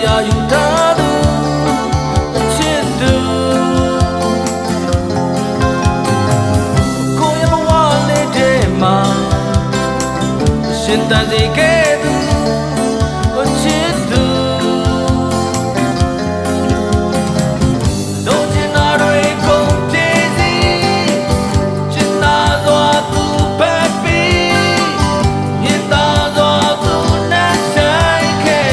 ရာယူထားသူချစ်သူကိုယ်ရဲ့ဘဝလေးထဲမှာရှင်သန်စေခဲ့သူချစ်သူလုံးချင်တာတွေကုန်ပြေးစီချစ်သာစွာသူပဲပြီးမြင်သာစွာသူနဲ့ဆိုင်ခဲ့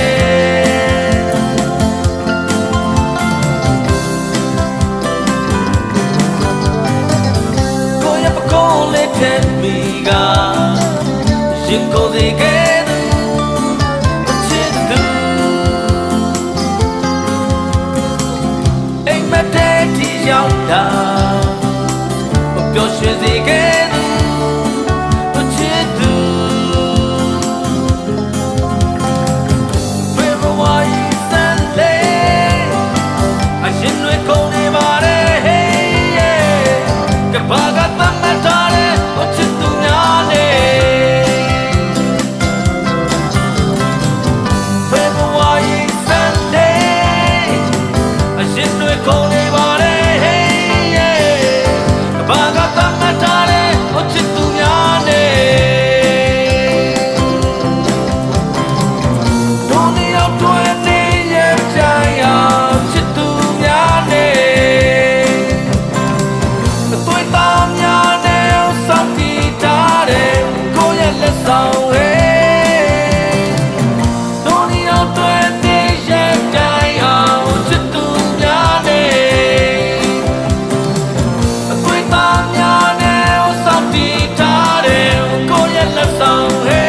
ကိုယ့်ရဲ့ပကုံးလေးထဲမိကရင်ကုန်စေခဲ့သူချစ်သူအိမ်မက်တဲ့ဒီရောက်တာပျော်ရွှင်စေခဲ့သူချစ်သူ February Sunday အရှင်တွေကုန်နေပါတယ် ကဘာကတမ်းမထားတဲ့ချစ်သူများနဲ့ February Sunday အရှင်တွေကုန်နေပါတယ်ကဘာကတမ်းမထားတဲ့ချစ်သူများနဲ့ဒုနီရောက်တွင်နေရဲ့ကြိုင်အောင်ချစ်သူများနဲ့အသွေးသားများနဲ့စောင့်ကြည့်ထားတဲ့ကိုယ့်ရဲ့လက်ဆောင်ဟဲ့ဒုနီရောက်တွင်နေရဲ့ကြိုင်အောင်ချစ်သူများနဲ့အသွေးသားများနဲ့စောင့်ကြည့်ထားတဲ့ကိုယ့်ရဲ့လက်ဆောင်ဟဲ့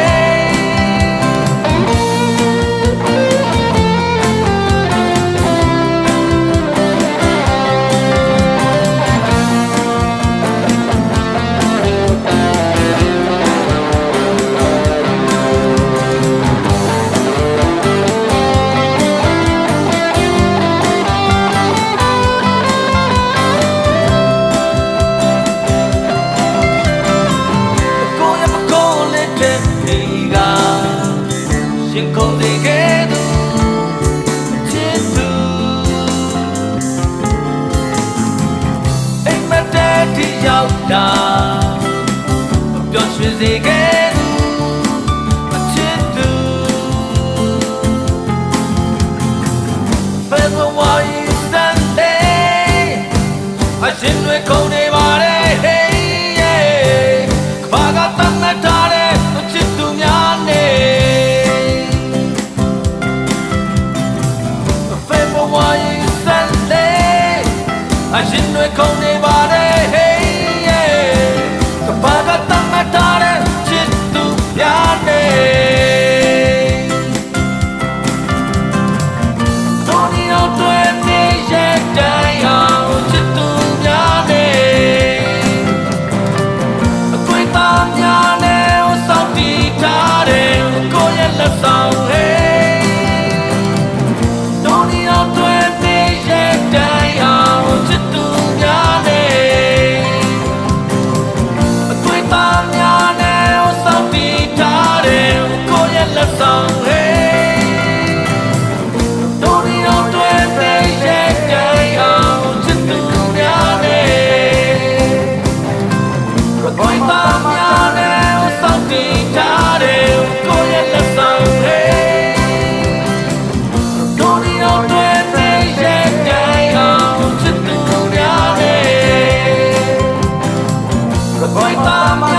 ရင်ကုန်စေခဲ့သူချစ်သူအိမ်မက်တဲ့ဒီရောက်တာပျော်ရွှင်စေခဲ့သူချစ်သူ February Sunday အရှင်တွေကုန်နေပါတယ်ကဘာကတမ်းမထားတဲ့ချစ်သူများနဲ့ February Sunday အရှင်တွေကုန်နေပါတယ်ကဘာကတမ်းမထားတဲ့ချစ်သူများနဲ့ဒုနီရောက်တွင်နေရဲ့တိုင်အောင်ချစ်သူများနဲ့အသွေးသားများနဲ့စောင့်ကြည့်ထားတဲ့ကိုယ့်ရဲ့လက်ဆောင်ဟဲ့ဒုနီရောက်တွင်နေရဲ့တိုင်အောင်ချစ်သူများနဲ့အသွေးသားများနဲ့စောင့်ကြည့်ထားတဲ့ကိုယ့်ရဲ့လက်ဆောင်ဟဲ့ဒုနီရောက်တွင်နေရဲ့တိုင်အောင်ချစ်သူများနဲ့အသွေးသားများနဲ့စောင့်ကြည့်ထားတဲ့ကိုယ့်ရဲ့လက်ဆောင်ဟဲ့ဒုနီရောက်တွင်နေရဲ့တိုင်အောင်ချစ်သူများနဲ့အသွေးသားများ